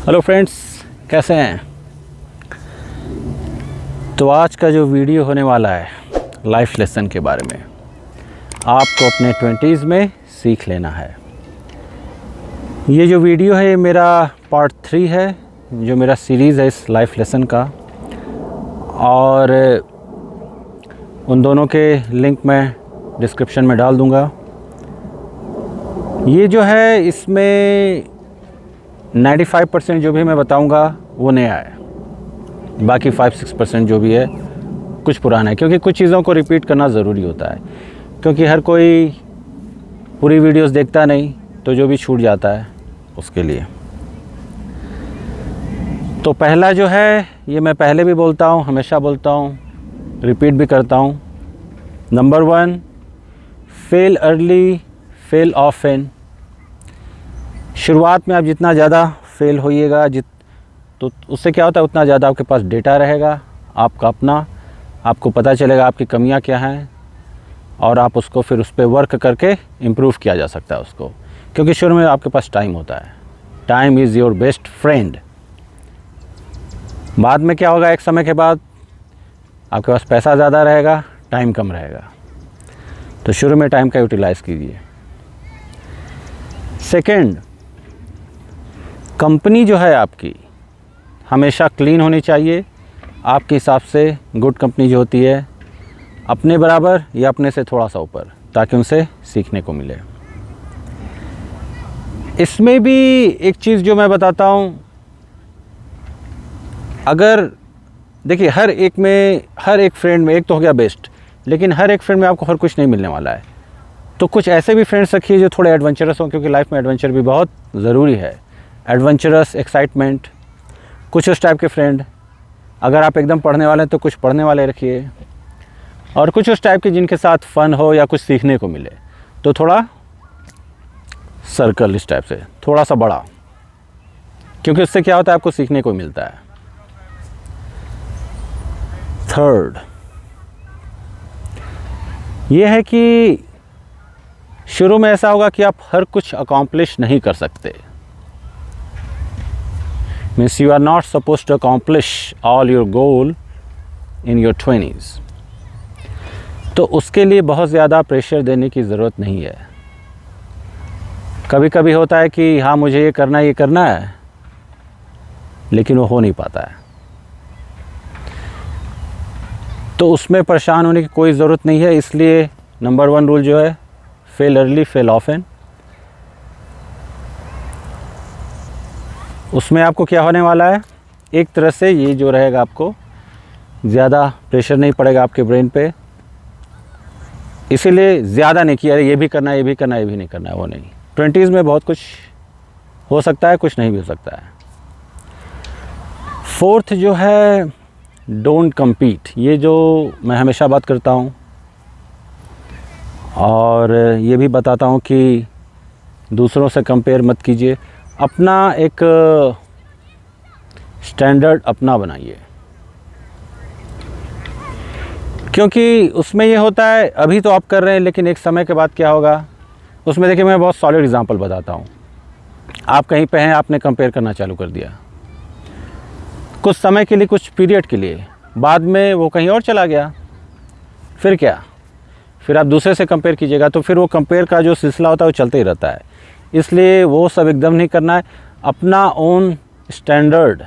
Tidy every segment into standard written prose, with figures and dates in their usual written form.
Hello friends, कैसे हैं। तो आज का जो वीडियो होने वाला है लाइफ लेसन के बारे में, आपको अपने 20s में सीख लेना है। ये जो वीडियो है ये मेरा पार्ट 3 है, जो मेरा सीरीज़ है इस लाइफ लेसन का, और उन दोनों के लिंक मैं डिस्क्रिप्शन में डाल दूंगा। ये जो है इसमें 95% जो भी मैं बताऊंगा वो नया है, बाकी 5-6% जो भी है कुछ पुराना है, क्योंकि कुछ चीज़ों को रिपीट करना ज़रूरी होता है, क्योंकि हर कोई पूरी वीडियोस देखता नहीं, तो जो भी छूट जाता है उसके लिए। तो पहला जो है ये मैं पहले भी बोलता हूँ, हमेशा बोलता हूँ, रिपीट भी करता हूँ। Number 1, fail early fail often. शुरुआत में आप जितना ज़्यादा फेल होइएगा तो उससे क्या होता है, उतना ज़्यादा आपके पास डेटा रहेगा आपका अपना, आपको पता चलेगा आपकी कमियां क्या हैं, और आप उसको फिर उस पर वर्क करके इम्प्रूव किया जा सकता है उसको, क्योंकि शुरू में आपके पास टाइम होता है। Time is your best friend. बाद में क्या होगा, एक समय के बाद आपके पास पैसा ज़्यादा रहेगा, टाइम कम रहेगा, तो शुरू में टाइम का यूटिलाइज़ कीजिए। सेकंड, कंपनी जो है आपकी हमेशा क्लीन होनी चाहिए। आपके हिसाब से गुड कंपनी जो होती है अपने बराबर या अपने से थोड़ा सा ऊपर, ताकि उनसे सीखने को मिले। इसमें भी एक चीज़ जो मैं बताता हूँ, अगर देखिए हर एक फ्रेंड में, एक तो हो गया बेस्ट, लेकिन हर एक फ्रेंड में आपको हर कुछ नहीं मिलने वाला है। तो कुछ ऐसे भी फ्रेंड्स रखिए जो थोड़े एडवेंचरस हों, क्योंकि लाइफ में एडवेंचर भी बहुत ज़रूरी है। एडवेंचरस, एक्साइटमेंट, कुछ उस टाइप के फ्रेंड। अगर आप एकदम पढ़ने वाले हैं तो कुछ पढ़ने वाले रखिए, और कुछ उस टाइप के जिनके साथ फ़न हो या कुछ सीखने को मिले, तो थोड़ा सर्कल इस टाइप से थोड़ा सा बड़ा, क्योंकि उससे क्या होता है आपको सीखने को मिलता है। थर्ड ये है कि शुरू में ऐसा होगा कि आप हर कुछ अकॉम्प्लिश नहीं कर सकते। Means you are not suppose to accomplish all your goal in your 20s। तो उसके लिए बहुत ज़्यादा प्रेशर देने की ज़रूरत नहीं है। कभी कभी होता है कि हाँ मुझे ये करना है, लेकिन वो हो नहीं पाता है, तो उसमें परेशान होने की कोई ज़रूरत नहीं है। इसलिए नंबर 1 रूल जो है, फेल अर्ली फेल ऑफन। उसमें आपको क्या होने वाला है, एक तरह से ये जो रहेगा, आपको ज़्यादा प्रेशर नहीं पड़ेगा आपके ब्रेन पे, इसीलिए ज़्यादा नहीं किया, ये भी करना है, ये भी करना है, ये भी नहीं करना है, वो नहीं। 20s में बहुत कुछ हो सकता है, कुछ नहीं भी हो सकता है। फोर्थ जो है, डोंट कम्पीट। ये जो मैं हमेशा बात करता हूँ, और ये भी बताता हूँ कि दूसरों से कंपेयर मत कीजिए। अपना एक स्टैंडर्ड अपना बनाइए, क्योंकि उसमें ये होता है अभी तो आप कर रहे हैं, लेकिन एक समय के बाद क्या होगा उसमें। देखिए मैं बहुत सॉलिड एग्जांपल बताता हूँ। आप कहीं पे हैं, आपने कंपेयर करना चालू कर दिया कुछ समय के लिए, कुछ पीरियड के लिए, बाद में वो कहीं और चला गया, फिर क्या, फिर आप दूसरे से कंपेयर कीजिएगा, तो फिर वो कंपेयर का जो सिलसिला होता है वो चलते ही रहता है। इसलिए वो सब एकदम नहीं करना है। अपना own standard,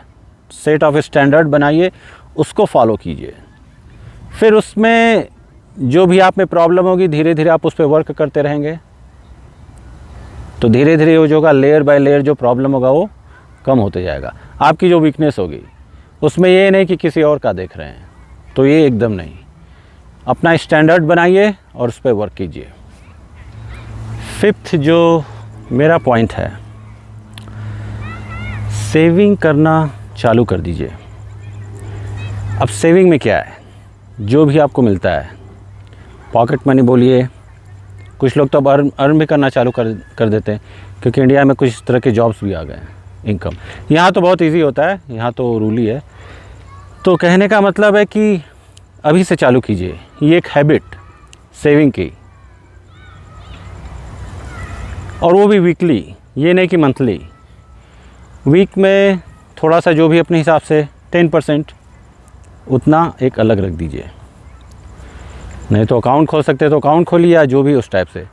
set of standard बनाइए, उसको फॉलो कीजिए। फिर उसमें जो भी आप में प्रॉब्लम होगी, धीरे धीरे आप उस पर वर्क करते रहेंगे, तो धीरे धीरे वो जो होगा, लेयर बाय लेयर जो प्रॉब्लम होगा वो कम होते जाएगा। आपकी जो वीकनेस होगी उसमें ये नहीं कि किसी और का देख रहे हैं, तो ये एकदम नहीं। अपना स्टैंडर्ड बनाइए और उस पर वर्क कीजिए। फिफ्थ जो मेरा पॉइंट है, सेविंग करना चालू कर दीजिए। अब सेविंग में क्या है, जो भी आपको मिलता है, पॉकेट मनी बोलिए, कुछ लोग तो अब अर्न भी करना चालू कर देते हैं, क्योंकि इंडिया में कुछ तरह के जॉब्स भी आ गए हैं, इनकम। यहाँ तो बहुत इजी होता है, यहाँ तो रूल ही है। तो कहने का मतलब है कि अभी से चालू कीजिए, ये एक हैबिट सेविंग की, और वो भी वीकली, ये नहीं कि मंथली। वीक में थोड़ा सा जो भी अपने हिसाब से 10% उतना एक अलग रख दीजिए। नहीं तो अकाउंट खोल सकते हैं तो अकाउंट खोलिए, या जो भी उस टाइप से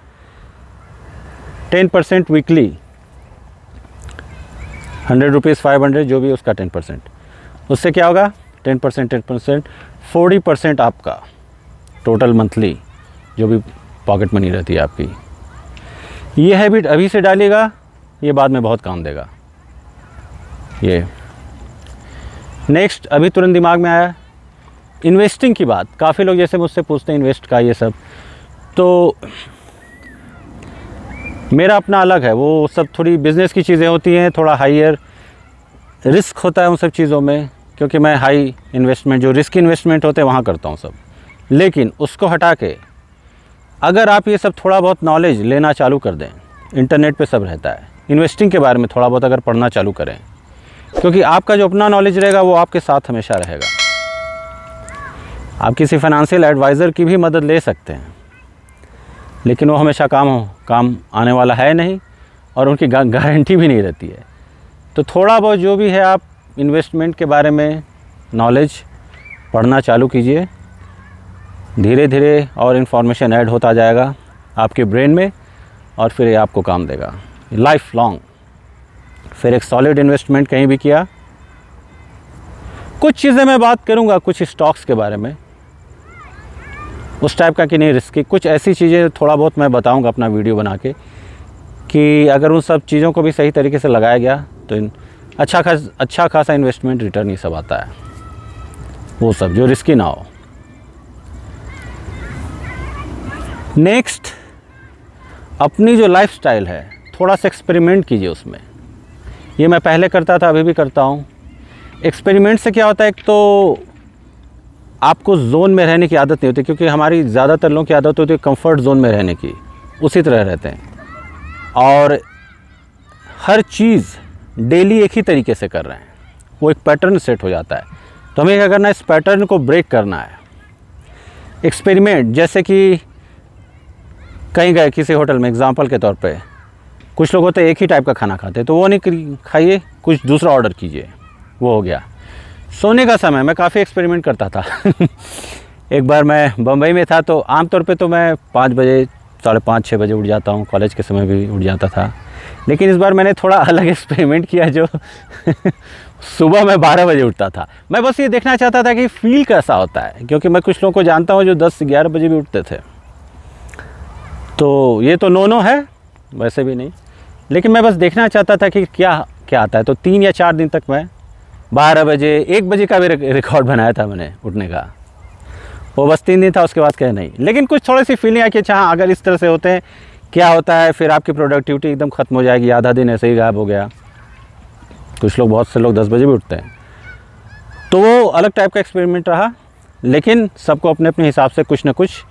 10% वीकली, 100 रुपीज़ 500 जो भी उसका 10%। उससे क्या होगा 10% 40% आपका टोटल मंथली जो भी पॉकेट मनी रहती है आपकी। ये हैबिट अभी से डालिएगा, ये बाद में बहुत काम देगा। ये नेक्स्ट अभी तुरंत दिमाग में आया, इन्वेस्टिंग की बात। काफ़ी लोग जैसे मुझसे पूछते हैं इन्वेस्ट का ये सब, तो मेरा अपना अलग है। वो सब थोड़ी बिज़नेस की चीज़ें होती हैं, थोड़ा हाईयर रिस्क होता है उन सब चीज़ों में, क्योंकि मैं हाई इन्वेस्टमेंट, जो रिस्क इन्वेस्टमेंट होते हैं वहाँ करता हूँ सब। लेकिन उसको हटा के अगर आप ये सब थोड़ा बहुत नॉलेज लेना चालू कर दें, इंटरनेट पे सब रहता है, इन्वेस्टिंग के बारे में थोड़ा बहुत अगर पढ़ना चालू करें, क्योंकि आपका जो अपना नॉलेज रहेगा वो आपके साथ हमेशा रहेगा। आप किसी फाइनेंशियल एडवाइज़र की भी मदद ले सकते हैं, लेकिन वो हमेशा काम आने वाला है नहीं, और उनकी गारंटी भी नहीं रहती है। तो थोड़ा बहुत जो भी है आप इन्वेस्टमेंट के बारे में नॉलेज पढ़ना चालू कीजिए, धीरे धीरे और इन्फॉर्मेशन ऐड होता जाएगा आपके ब्रेन में, और फिर ये आपको काम देगा लाइफ लॉन्ग। फिर एक सॉलिड इन्वेस्टमेंट कहीं भी किया। कुछ चीज़ें मैं बात करूंगा कुछ स्टॉक्स के बारे में, उस टाइप का कि नहीं रिस्की, कुछ ऐसी चीज़ें थोड़ा बहुत मैं बताऊंगा अपना वीडियो बना के, कि अगर उन सब चीज़ों को भी सही तरीके से लगाया गया तो अच्छा खासा इन्वेस्टमेंट रिटर्न ये सब आता है, वो सब जो रिस्की ना हो। नेक्स्ट, अपनी जो लाइफस्टाइल है थोड़ा सा एक्सपेरिमेंट कीजिए उसमें। ये मैं पहले करता था, अभी भी करता हूँ। एक्सपेरिमेंट से क्या होता है, एक तो आपको जोन में रहने की आदत नहीं होती, क्योंकि हमारी ज़्यादातर लोगों की आदत होती है कंफर्ट जोन में रहने की, उसी तरह रहते हैं, और हर चीज़ डेली एक ही तरीके से कर रहे हैं, वो एक पैटर्न सेट हो जाता है। तो हमें क्या करना है, इस पैटर्न को ब्रेक करना है। एक्सपेरिमेंट, जैसे कि कहीं गए किसी होटल में, एग्जांपल के तौर पे, कुछ लोग होते हैं एक ही टाइप का खाना खाते हैं, तो वो नहीं खाइए, कुछ दूसरा ऑर्डर कीजिए, वो हो गया। सोने का समय मैं काफ़ी एक्सपेरिमेंट करता था एक बार मैं बम्बई में था, तो आमतौर पे तो मैं 5 बजे 5:30 6 बजे उठ जाता हूँ, कॉलेज के समय भी उठ जाता था। लेकिन इस बार मैंने थोड़ा अलग एक्सपेरिमेंट किया, जो सुबह मैं 12 बजे उठता था। मैं बस ये देखना चाहता था कि फील कैसा होता है, क्योंकि मैं कुछ लोगों को जानता हूँ जो 10-11 बजे भी उठते थे। तो ये तो नो है, वैसे भी नहीं, लेकिन मैं बस देखना चाहता था कि क्या आता है। तो 3 या 4 दिन तक मैं 12 बजे 1 बजे का भी रिकॉर्ड बनाया था मैंने उठने का। वो बस 3 दिन था, उसके बाद कहे नहीं। लेकिन कुछ थोड़ी सी फीलिंग आई कि अच्छा अगर इस तरह से होते हैं क्या होता है, फिर आपकी प्रोडक्टिविटी एकदम ख़त्म हो जाएगी, आधा दिन ऐसे ही गायब हो गया। कुछ लोग, बहुत से लोग 10 बजे भी उठते हैं। तो वो अलग टाइप का एक्सपेरिमेंट रहा, लेकिन सबको अपने अपने हिसाब से कुछ ना कुछ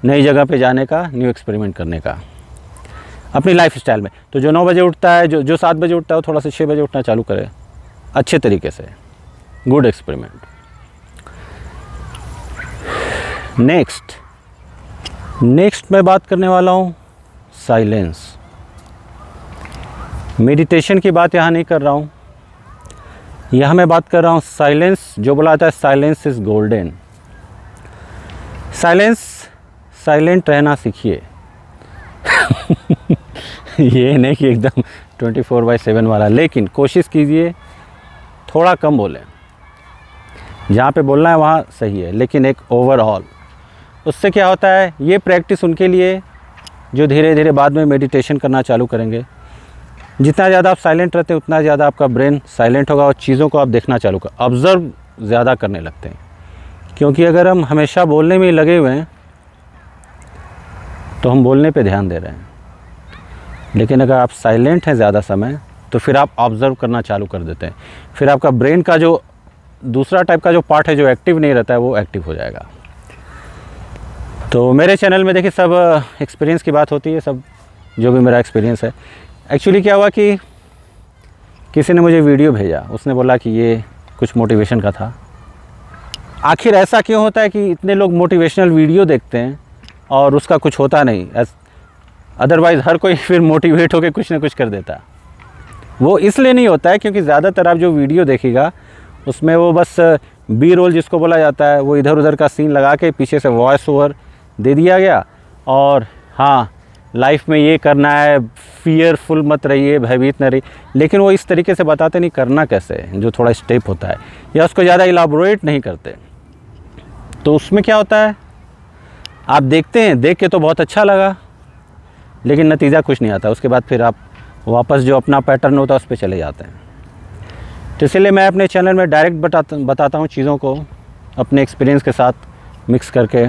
नई जगह पे जाने का, न्यू एक्सपेरिमेंट करने का अपनी लाइफ स्टाइल में। तो जो 9 बजे उठता है, जो 7 बजे उठता है, वो थोड़ा सा 6 बजे उठना चालू करे अच्छे तरीके से। Good experiment. नेक्स्ट मैं बात करने वाला हूँ साइलेंस। मेडिटेशन की बात यहाँ नहीं कर रहा हूँ, यहाँ मैं बात कर रहा हूँ साइलेंस। जो बोला जाता है साइलेंस इज़ गोल्डन। साइलेंट रहना सीखिए ये नहीं कि एकदम 24/7 वाला, लेकिन कोशिश कीजिए थोड़ा कम बोलें। जहाँ पे बोलना है वहाँ सही है, लेकिन एक ओवरऑल। उससे क्या होता है, ये प्रैक्टिस उनके लिए जो धीरे धीरे बाद में मेडिटेशन करना चालू करेंगे। जितना ज़्यादा आप साइलेंट रहते हैं, उतना ज़्यादा आपका ब्रेन साइलेंट होगा और चीज़ों को आप देखना चालू कर, ऑब्ज़र्व ज़्यादा करने लगते हैं। क्योंकि अगर हम हमेशा बोलने में लगे हुए हैं तो हम बोलने पे ध्यान दे रहे हैं, लेकिन अगर आप साइलेंट हैं ज़्यादा समय, तो फिर आप ऑब्ज़र्व करना चालू कर देते हैं। फिर आपका ब्रेन का जो दूसरा टाइप का जो पार्ट है जो एक्टिव नहीं रहता है, वो एक्टिव हो जाएगा। तो मेरे चैनल में देखिए सब एक्सपीरियंस की बात होती है, सब जो भी मेरा एक्सपीरियंस है। एक्चुअली क्या हुआ कि किसी ने मुझे वीडियो भेजा, उसने बोला कि ये कुछ मोटिवेशन का था। आखिर ऐसा क्यों होता है कि इतने लोग मोटिवेशनल वीडियो देखते हैं और उसका कुछ होता नहीं? अदरवाइज़ हर कोई फिर मोटिवेट होकर कुछ ना कुछ कर देता। वो इसलिए नहीं होता है क्योंकि ज़्यादातर आप जो वीडियो देखिएगा उसमें वो बस बी रोल जिसको बोला जाता है, वो इधर उधर का सीन लगा के पीछे से वॉइस ओवर दे दिया गया, और हाँ लाइफ में ये करना है, फियरफुल मत रहिए, भयभीत न रहिए, लेकिन वो इस तरीके से बताते नहीं करना कैसे है, जो थोड़ा स्टेप होता है, या उसको ज़्यादा इलाबोरेट नहीं करते। तो उसमें क्या होता है, आप देखते हैं, देख के तो बहुत अच्छा लगा, लेकिन नतीजा कुछ नहीं आता। उसके बाद फिर आप वापस जो अपना पैटर्न होता है उस पर चले जाते हैं। तो इसलिए मैं अपने चैनल में डायरेक्ट बताता हूँ चीज़ों को अपने एक्सपीरियंस के साथ मिक्स करके,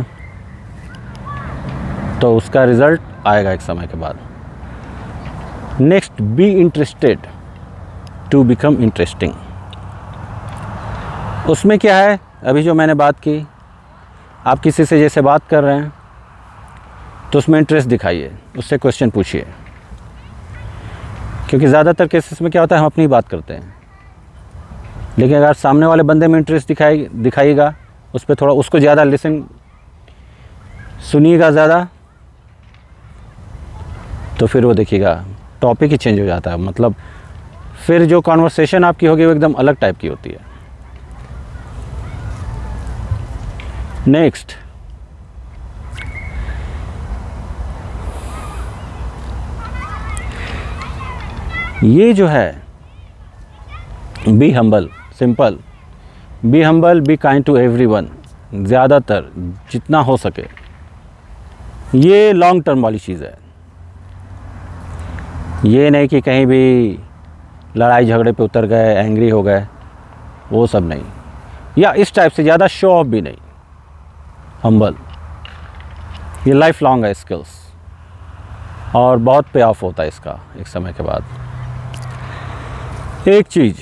तो उसका रिज़ल्ट आएगा एक समय के बाद। Next, be interested to become interesting. उसमें क्या है, अभी जो मैंने बात की, आप किसी से जैसे बात कर रहे हैं तो उसमें इंटरेस्ट दिखाइए, उससे क्वेश्चन पूछिए, क्योंकि ज़्यादातर केसेस में क्या होता है, हम अपनी बात करते हैं, लेकिन अगर सामने वाले बंदे में इंटरेस्ट दिखाइएगा, उस पर थोड़ा उसको ज़्यादा सुनिएगा ज़्यादा, तो फिर वो देखिएगा टॉपिक ही चेंज हो जाता है। मतलब फिर जो कॉन्वर्सेशन आपकी होगी वो एकदम अलग टाइप की होती है। नेक्स्ट, ये जो है be humble, simple, be humble, be kind to everyone, ज़्यादातर जितना हो सके, ये लॉन्ग टर्म वाली चीज़ है। ये नहीं कि कहीं भी लड़ाई झगड़े पे उतर गए, एंग्री हो गए, वो सब नहीं, या इस टाइप से ज़्यादा शो ऑफ भी नहीं। हम्बल, ये लाइफ लॉन्ग है स्किल्स, और बहुत पे ऑफ होता है इसका एक समय के बाद। एक चीज़,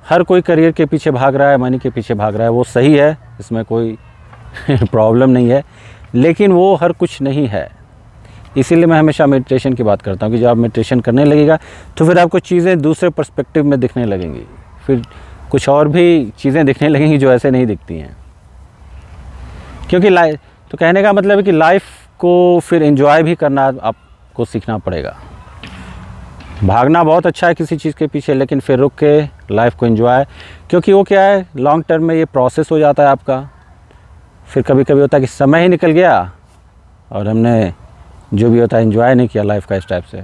हर कोई करियर के पीछे भाग रहा है, मनी के पीछे भाग रहा है, वो सही है, इसमें कोई प्रॉब्लम नहीं है, लेकिन वो हर कुछ नहीं है। इसीलिए मैं हमेशा मेडिटेशन की बात करता हूँ कि जब आप मेडिटेशन करने लगेगा तो फिर आपको चीज़ें दूसरे पर्सपेक्टिव में दिखने लगेंगी, फिर कुछ और भी चीज़ें दिखने लगेंगी जो ऐसे नहीं दिखती हैं। क्योंकि तो कहने का मतलब है कि लाइफ को फिर एंजॉय भी करना आपको सीखना पड़ेगा। भागना बहुत अच्छा है किसी चीज़ के पीछे, लेकिन फिर रुक के लाइफ को एंजॉय, क्योंकि वो क्या है, लॉन्ग टर्म में ये प्रोसेस हो जाता है आपका। फिर कभी कभी होता है कि समय ही निकल गया और हमने जो भी होता है एंजॉय नहीं किया लाइफ का इस टाइप से,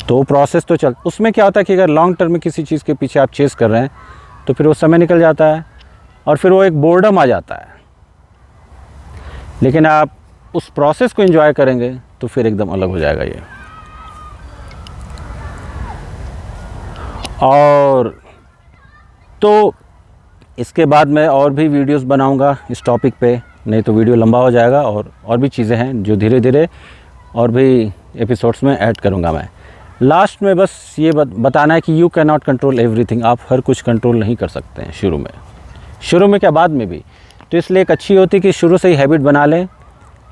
तो प्रोसेस तो चल। उसमें क्या होता है कि अगर लॉन्ग टर्म में किसी चीज़ के पीछे आप चेस कर रहे हैं तो फिर वो समय निकल जाता है और फिर वो एक बोर्डम आ जाता है। लेकिन आप उस प्रोसेस को एंजॉय करेंगे तो फिर एकदम अलग हो जाएगा ये। और तो इसके बाद मैं और भी वीडियोस बनाऊंगा इस टॉपिक पे, नहीं तो वीडियो लंबा हो जाएगा, और भी चीज़ें हैं जो धीरे धीरे और भी एपिसोड्स में ऐड करूंगा मैं। लास्ट में बस ये बताना है कि you can not control everything, आप हर कुछ कंट्रोल नहीं कर सकते हैं शुरू में क्या बाद में भी। तो इसलिए एक अच्छी होती कि शुरू से ही हैबिट बना लें,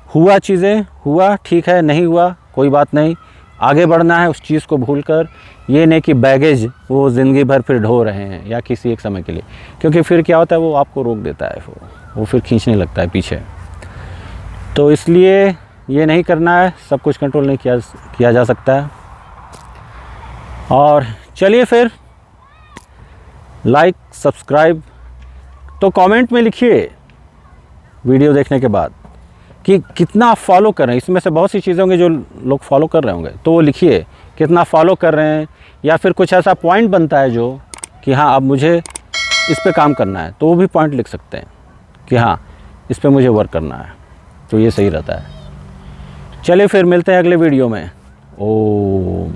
हुआ चीज़ें हुआ, ठीक है, नहीं हुआ कोई बात नहीं, आगे बढ़ना है उस चीज़ को भूलकर। ये नहीं कि बैगेज वो ज़िंदगी भर फिर ढो रहे हैं या किसी एक समय के लिए, क्योंकि फिर क्या होता है वो आपको रोक देता है, वो फिर खींचने लगता है पीछे। तो इसलिए ये नहीं करना है, सब कुछ कंट्रोल नहीं किया जा सकता है। और चलिए फिर, लाइक सब्सक्राइब तो कमेंट में लिखिए वीडियो देखने के बाद कि कितना फॉलो कर रहे हैं। इसमें से बहुत सी चीज़ें होंगी जो लोग फॉलो कर रहे होंगे, तो वो लिखिए कितना फॉलो कर रहे हैं, या फिर कुछ ऐसा पॉइंट बनता है जो कि हाँ अब मुझे इस पे काम करना है, तो वो भी पॉइंट लिख सकते हैं कि हाँ इस पे मुझे वर्क करना है, तो ये सही रहता है। चलिए फिर मिलते हैं अगले वीडियो में। ओम।